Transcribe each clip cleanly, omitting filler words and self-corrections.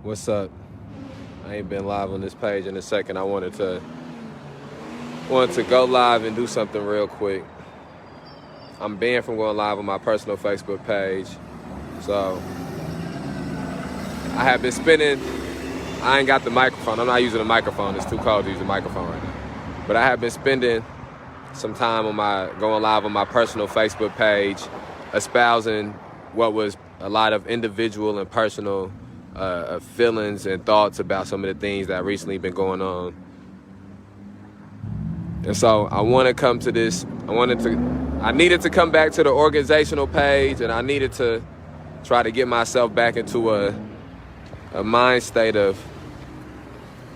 What's up? I ain't been live on this page in a second. I wanted to go live and do something real quick. I'm banned from going live on my personal Facebook page. So I have been spending, I ain't got the microphone. I'm not using a microphone. It's too cold to use a microphone right now. But I have been spending some time going live on my personal Facebook page, espousing what was a lot of individual and personal feelings and thoughts about some of the things that recently been going on. And so I want to come to this. I needed to come back to the organizational page, and I needed to try to get myself back into a mind state of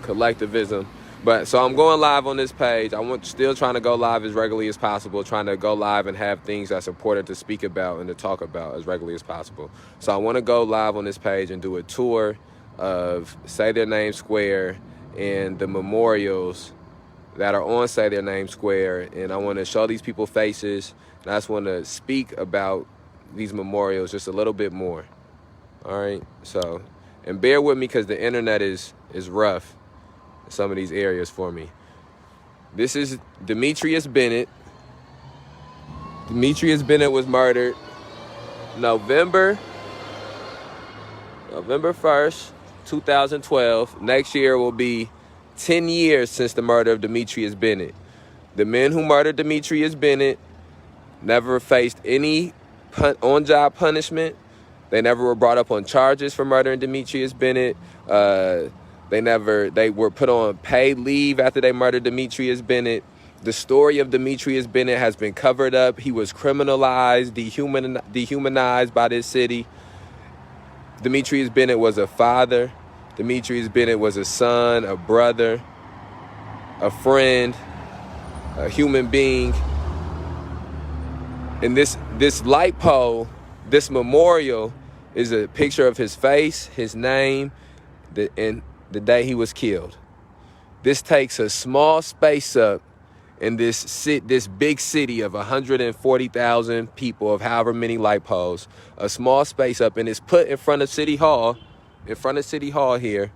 collectivism. But so I'm going live on this page. Still trying to go live as regularly as possible, trying to go live and have things that's important to speak about and to talk about as regularly as possible. So I want to go live on this page and do a tour of Say Their Name Square and the memorials that are on Say Their Name Square. And I want to show these people faces. And I just want to speak about these memorials just a little bit more. All right. So, and bear with me because the internet is rough in some of these areas for me. This is Demetrius Bennett. Demetrius Bennett was murdered November 1st, 2012. Next year will be 10 years since the murder of Demetrius Bennett. The men who murdered Demetrius Bennett never faced any on-job punishment. They never were brought up on charges for murdering Demetrius Bennett. They were put on paid leave after they murdered Demetrius Bennett. The story of Demetrius Bennett has been covered up. He was criminalized, dehumanized by this city. Demetrius Bennett was a father. Demetrius Bennett was a son, a brother, a friend, a human being. And this light pole, this memorial, is a picture of his face, his name, and the day he was killed. This takes a small space up in this big city of 140,000 people, of however many light poles, a small space up, and it's put in front of City Hall here,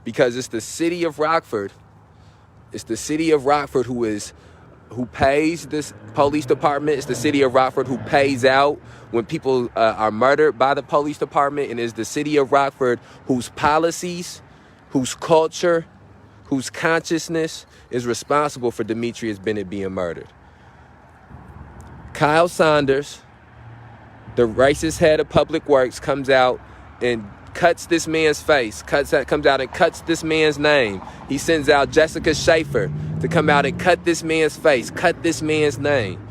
because it's the city of Rockford. It's the city of Rockford who pays this police department. It's the city of Rockford who pays out when people are murdered by the police department. And it's the city of Rockford whose policies, whose culture, whose consciousness is responsible for Demetrius Bennett being murdered. Kyle Saunders, the racist head of Public Works, comes out and cuts this man's face, comes out and cuts this man's name. He sends out Jessica Schaeffer to come out and cut this man's face, cut this man's name,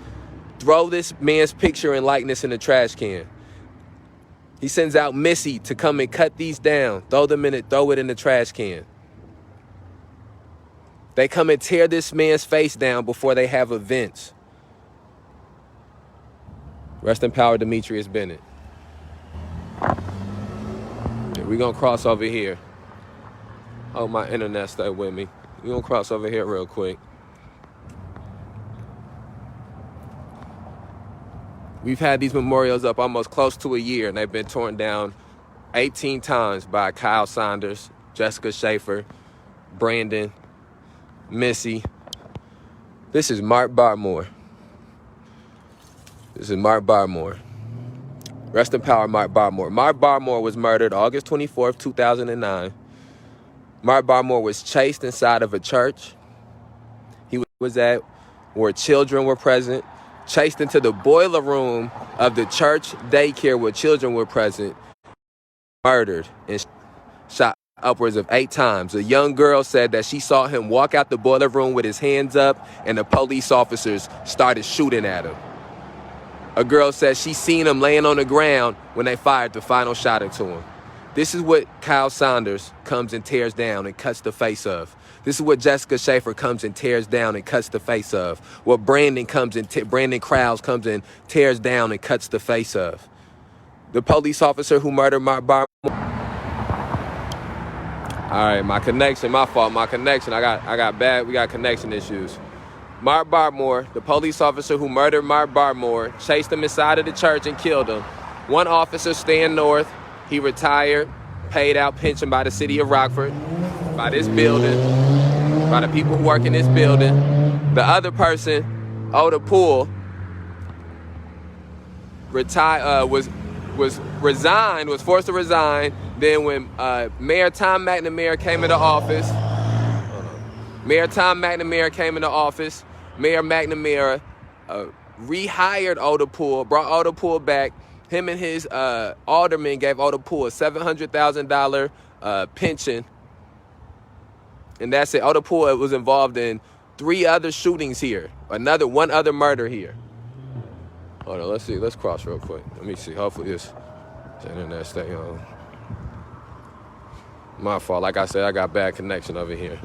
throw this man's picture and likeness in the trash can. He sends out Missy to come and cut these down, throw it in the trash can. They come and tear this man's face down before they have events. Rest in power, Demetrius Bennett. We're going to cross over here. Oh, my internet stay with me. We're going to cross over here real quick. We've had these memorials up almost close to a year, and they've been torn down 18 times by Kyle Saunders, Jessica Schaeffer, Brandon, Missy. This is Mark Barmore. Rest in power, Mark Barmore. Mark Barmore was murdered August 24th, 2009. Mark Barmore was chased inside of a church. He was at where children were present, chased into the boiler room of the church daycare where children were present, murdered and shot upwards of 8 times. A young girl said that she saw him walk out the boiler room with his hands up, and the police officers started shooting at him. A girl said she seen him laying on the ground when they fired the final shot into him. This is what Kyle Saunders comes and tears down and cuts the face of. This is what Jessica Schaeffer comes and tears down and cuts the face of. What Brandon Krause comes and tears down and cuts the face of. The police officer who murdered Mark Barmore. All right, my connection. We got connection issues. Mark Barmore, the police officer who murdered Mark Barmore, chased him inside of the church and killed him. One officer staying north, He retired, paid out pension by the city of Rockford, by this building, by the people who work in this building. The other person, Oda Poole, was forced to resign. Then when Mayor Tom McNamara came into office, Mayor McNamara rehired Oda Poole, brought Oda Poole back. Him and his alderman gave Oda Poole a $700,000 pension. And that's it. Oda Poole was involved in 3 other shootings here. One other murder here. Hold on, let's see. Let's cross real quick. Let me see. Hopefully this internet stay on. My fault. Like I said, I got bad connection over here.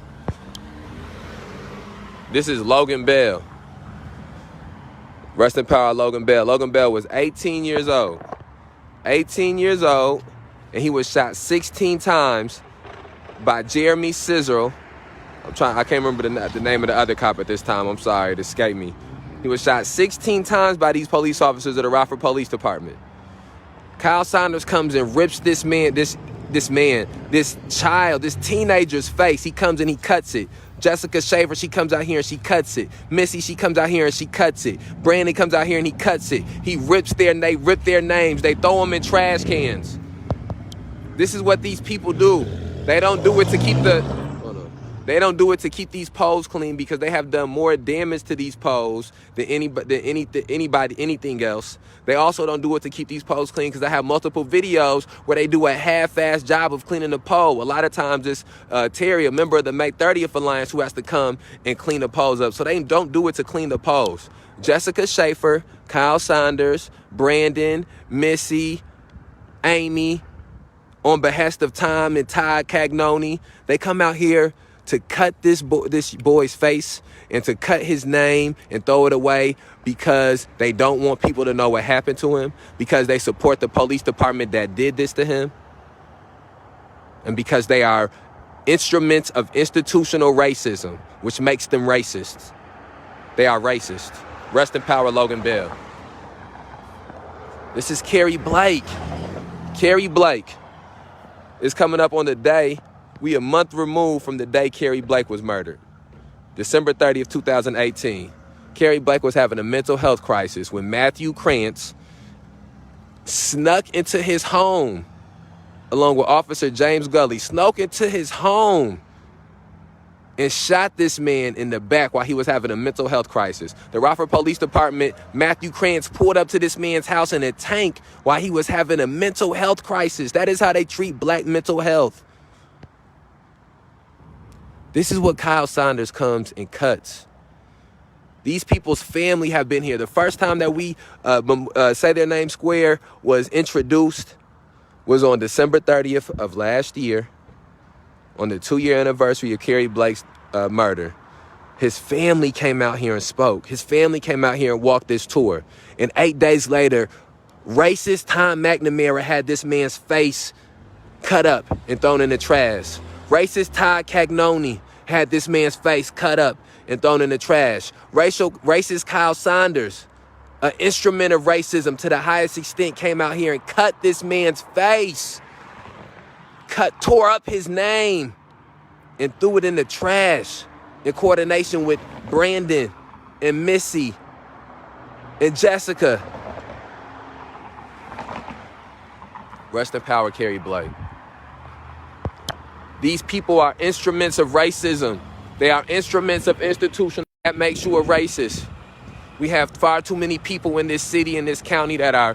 This is Logan Bell. Rest in power, Logan Bell. Logan Bell was 18 years old. 18 years old, and he was shot 16 times by Jeremy Sizzle. I can't remember the name of the other cop at this time. I'm sorry, it escaped me. He was shot 16 times by these police officers of the Rockford Police Department. Kyle Saunders comes and rips this child, this teenager's face. He comes and he cuts it. Jessica Schaeffer, she comes out here and she cuts it. Missy, she comes out here and she cuts it. Brandon comes out here and he cuts it. They rip their names. They throw them in trash cans. This is what these people do. They don't do it to keep these poles clean, because they have done more damage to these poles than anything else. They also don't do it to keep these poles clean because they have multiple videos where they do a half-assed job of cleaning the pole. A lot of times it's Terry, a member of the May 30th Alliance, who has to come and clean the poles up. So they don't do it to clean the poles. Jessica Schaeffer, Kyle Saunders, Brandon, Missy, Amy, on behest of Tom and Todd Cagnoni, they come out here to cut this boy's face and to cut his name and throw it away because they don't want people to know what happened to him, because they support the police department that did this to him, and because they are instruments of institutional racism, which makes them racists. They are racist. Rest in power, Logan Bell. This is Carrie Blake. Carrie Blake is coming up on the day. We a month removed from the day Carrie Blake was murdered. December 30th, 2018. Carrie Blake was having a mental health crisis when Matthew Krantz snuck into his home, along with Officer James Gully, snuck into his home and shot this man in the back while he was having a mental health crisis. The Rockford Police Department, Matthew Krantz, pulled up to this man's house in a tank while he was having a mental health crisis. That is how they treat black mental health. This is what Kyle Saunders comes and cuts. These people's family have been here. The first time that we say their name square was introduced was on December 30th of last year, on the 2-year anniversary of Carrie Blake's murder. His family came out here and spoke. His family came out here and walked this tour. And 8 days later, racist Tom McNamara had this man's face cut up and thrown in the trash. Racist Todd Cagnoni had this man's face cut up and thrown in the trash. Racist Kyle Saunders, an instrument of racism to the highest extent, came out here and cut this man's face. Tore up his name and threw it in the trash in coordination with Brandon and Missy and Jessica. Rest in power, Carrie Blake. These people are instruments of racism. They are instruments of institution that makes you a racist. We have far too many people in this city, in this county, that are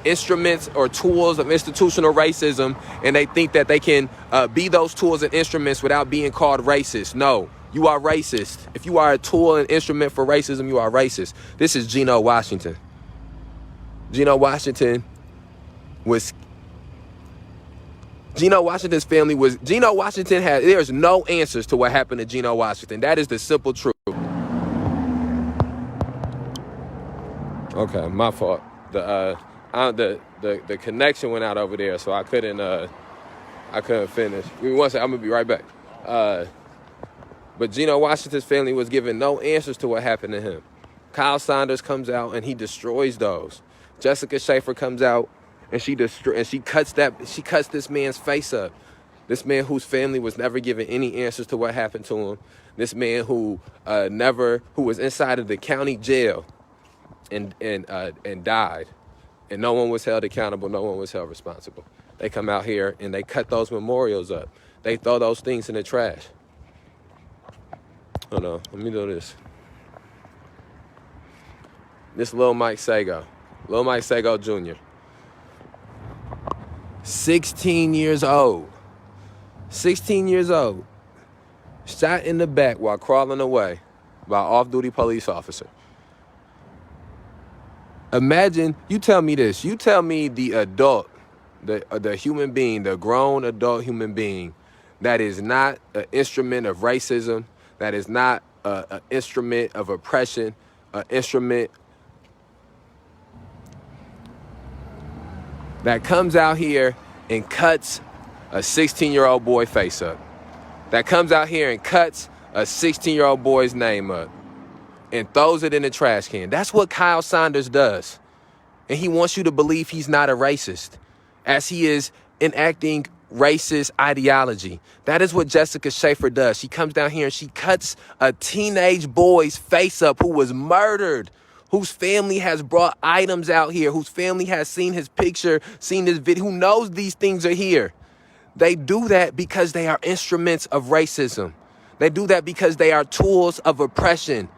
instruments or tools of institutional racism, and they think that they can be those tools and instruments without being called racist. No, you are racist. If you are a tool and instrument for racism, you are racist. This is Geno Washington. Geno Washington's family was, there's no answers to what happened to Geno Washington. That is the simple truth. Okay, my fault. The connection went out over there, so I couldn't finish. Give me one second, I'm gonna be right back. But Geno Washington's family was given no answers to what happened to him. Kyle Saunders comes out and he destroys those. Jessica Schaeffer comes out and she cuts this man's face up. This man whose family was never given any answers to what happened to him. This man who was inside of the county jail and died, and no one was held accountable. No one was held responsible. They come out here and they cut those memorials up. They throw those things in the trash. Hold on, let me do this. This Lil Mike Sago Jr. 16 years old. 16 years old. Shot in the back while crawling away by an off-duty police officer. Imagine, you tell me this. You tell me the adult, the human being, the grown adult human being that is not an instrument of racism, that is not an instrument of oppression, an instrument that comes out here and cuts a 16-year-old boy face up. That comes out here and cuts a 16-year-old boy's name up and throws it in the trash can. That's what Kyle Saunders does. And he wants you to believe he's not a racist, as he is enacting racist ideology. That is what Jessica Schaeffer does. She comes down here and she cuts a teenage boy's face up who was murdered, whose family has brought items out here, whose family has seen his picture, seen this video, who knows these things are here. They do that because they are instruments of racism. They do that because they are tools of oppression.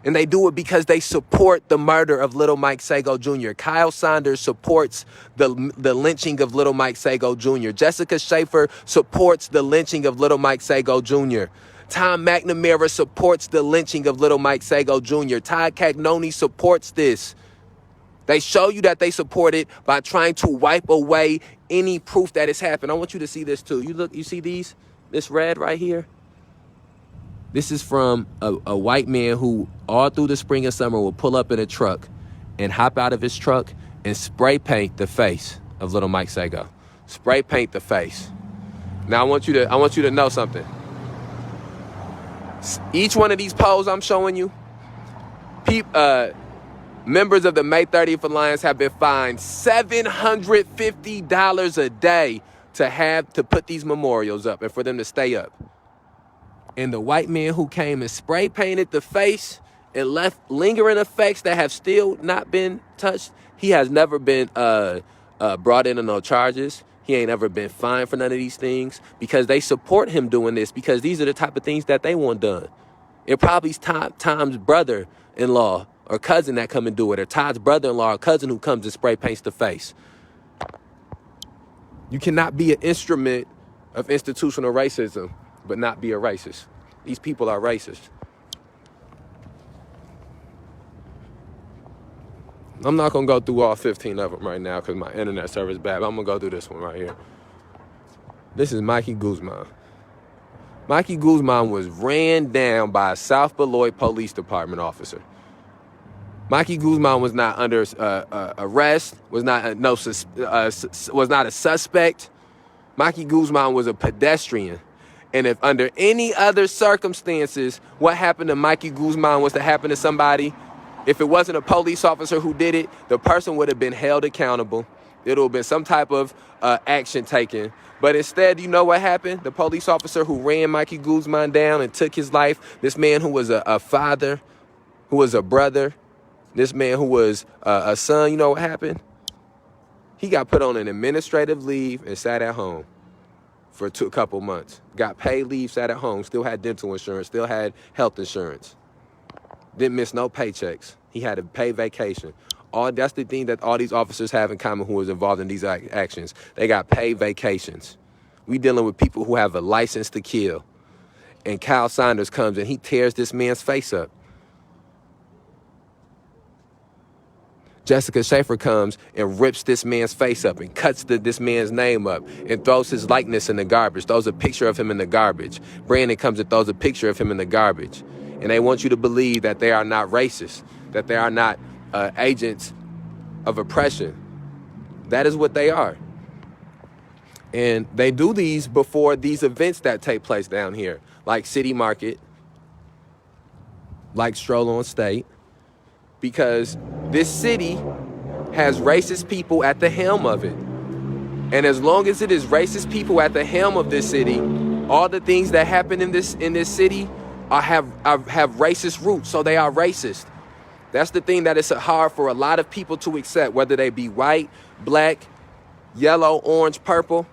And they do it because they support the murder of Little Mike Sago Jr. Kyle Saunders supports the lynching of Little Mike Sago Jr. Jessica Schaeffer supports the lynching of Little Mike Sago Jr. Tom McNamara supports the lynching of Little Mike Sago Jr. Todd Cagnoni supports this. They show you that they support it by trying to wipe away any proof that it's happened. I want you to see this too. You see this red right here? This is from a white man who all through the spring and summer will pull up in a truck and hop out of his truck and spray paint the face of Little Mike Sago. Spray paint the face. Now I want you to know something. Each one of these polls I'm showing you, members of the May 30th Alliance have been fined $750 a day to put these memorials up and for them to stay up. And the white man who came and spray painted the face and left lingering effects that have still not been touched, he has never been brought in on no charges. He ain't ever been fined for none of these things because they support him doing this because these are the type of things that they want done. It probably's Tom's brother-in-law or cousin that come and do it, or Todd's brother-in-law or cousin who comes and spray paints the face. You cannot be an instrument of institutional racism but not be a racist. These people are racist. I'm not going to go through all 15 of them right now because my internet service is bad, but I'm going to go through this one right here. This is Mikey Guzman. Mikey Guzman was ran down by a South Beloit Police Department officer. Mikey Guzman was not under arrest, was not a suspect. Mikey Guzman was a pedestrian. And if under any other circumstances, what happened to Mikey Guzman was to happen to somebody, if it wasn't a police officer who did it, the person would have been held accountable. There would have been some type of action taken. But instead, you know what happened? The police officer who ran Mikey Guzman down and took his life, this man who was a father, who was a brother, this man who was a son, you know what happened? He got put on an administrative leave and sat at home for a couple months. Got paid leave, sat at home, still had dental insurance, still had health insurance. Didn't miss no paychecks. He had a paid vacation. That's the thing that all these officers have in common who was involved in these actions. They got paid vacations. We dealing with people who have a license to kill. And Kyle Saunders comes and he tears this man's face up. Jessica Schaeffer comes and rips this man's face up and cuts this man's name up and throws his likeness in the garbage, throws a picture of him in the garbage. Brandon comes and throws a picture of him in the garbage. And they want you to believe that they are not racist, that they are not agents of oppression. That is what they are. And they do these before these events that take place down here, like City Market, like Stroll on State, because this city has racist people at the helm of it. And as long as it is racist people at the helm of this city, all the things that happen in this city have racist roots, so they are racist. That's the thing that is hard for a lot of people to accept, whether they be white, black, yellow, orange, purple.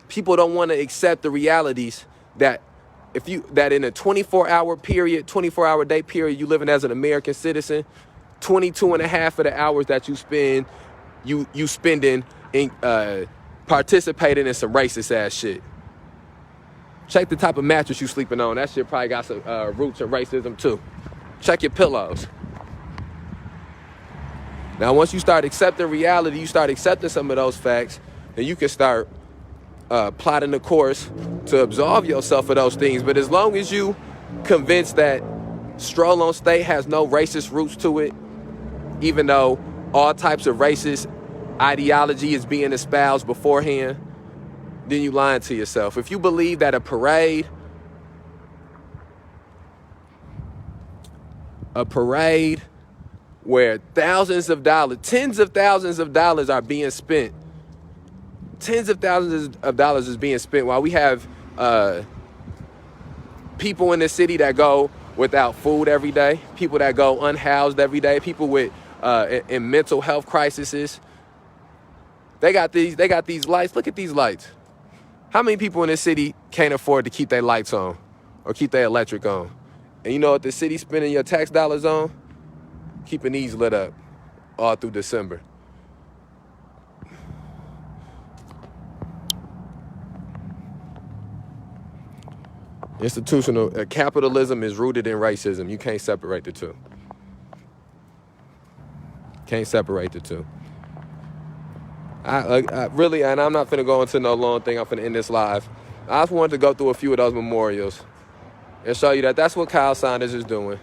People don't want to accept the realities that that in a 24-hour period, 24-hour day period, you living as an American citizen, 22 and a half of the hours that you spend, you spending in participating in some racist ass shit. Check the type of mattress you sleeping on. That shit probably got some roots of racism too. Check your pillows. Now, once you start accepting reality, you start accepting some of those facts, then you can start plotting the course to absolve yourself of those things. But as long as you convinced that Stroll on State has no racist roots to it, even though all types of racist ideology is being espoused beforehand, then you lying to yourself. If you believe that a parade where thousands of dollars, tens of thousands of dollars are being spent, tens of thousands of dollars is being spent while we have people in the city that go without food every day, people that go unhoused every day, people with in mental health crises. They got these lights. Look at these lights. How many people in this city can't afford to keep their lights on or keep their electric on? And you know what the city's spending your tax dollars on? Keeping these lit up all through December. Institutional capitalism is rooted in racism. You can't separate the two. Can't separate the two. I really, and I'm not finna go into no long thing. I'm finna end this live. I just wanted to go through a few of those memorials and show you that that's what Kyle Saunders is doing.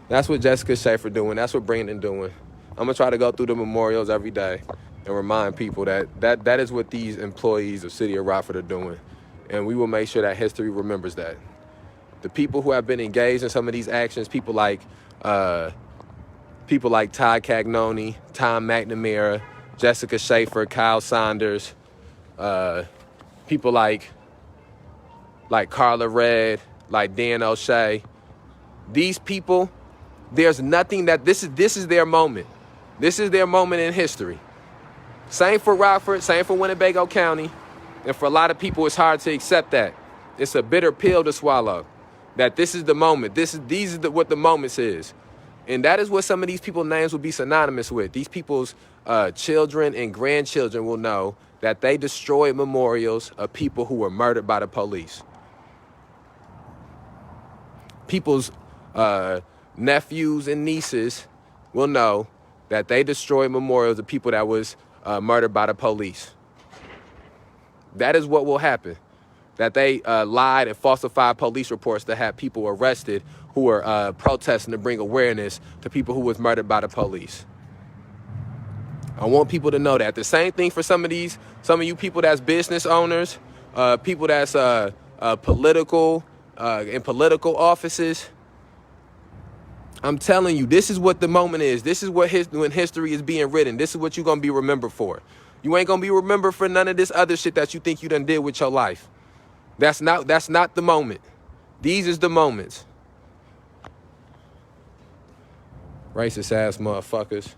That's what Jessica Schaeffer doing. That's what Brandon doing. I'm gonna try to go through the memorials every day and remind people that is what these employees of City of Rockford are doing. And we will make sure that history remembers that. The people who have been engaged in some of these actions, people like Todd Cagnoni, Tom McNamara, Jessica Schaeffer, Kyle Saunders, people like Carla Red, like Dan O'Shea. These people, there's nothing that this is their moment. This is their moment in history. Same for Rockford, same for Winnebago County. And for a lot of people, it's hard to accept that. It's a bitter pill to swallow. That this is the moment. These are what the moments is. And that is what some of these people's names will be synonymous with. These people's children and grandchildren will know that they destroyed memorials of people who were murdered by the police. People's nephews and nieces will know that they destroyed memorials of people that was murdered by the police. That is what will happen. That they lied and falsified police reports to have people arrested who were protesting to bring awareness to people who was murdered by the police. I want people to know that. The same thing for some of you people that's business owners, people that's political, in political offices. I'm telling you, this is what the moment is. This is what when history is being written. This is what you're going to be remembered for. You ain't going to be remembered for none of this other shit that you think you done did with your life. That's not the moment. These is the moments. Racist ass motherfuckers.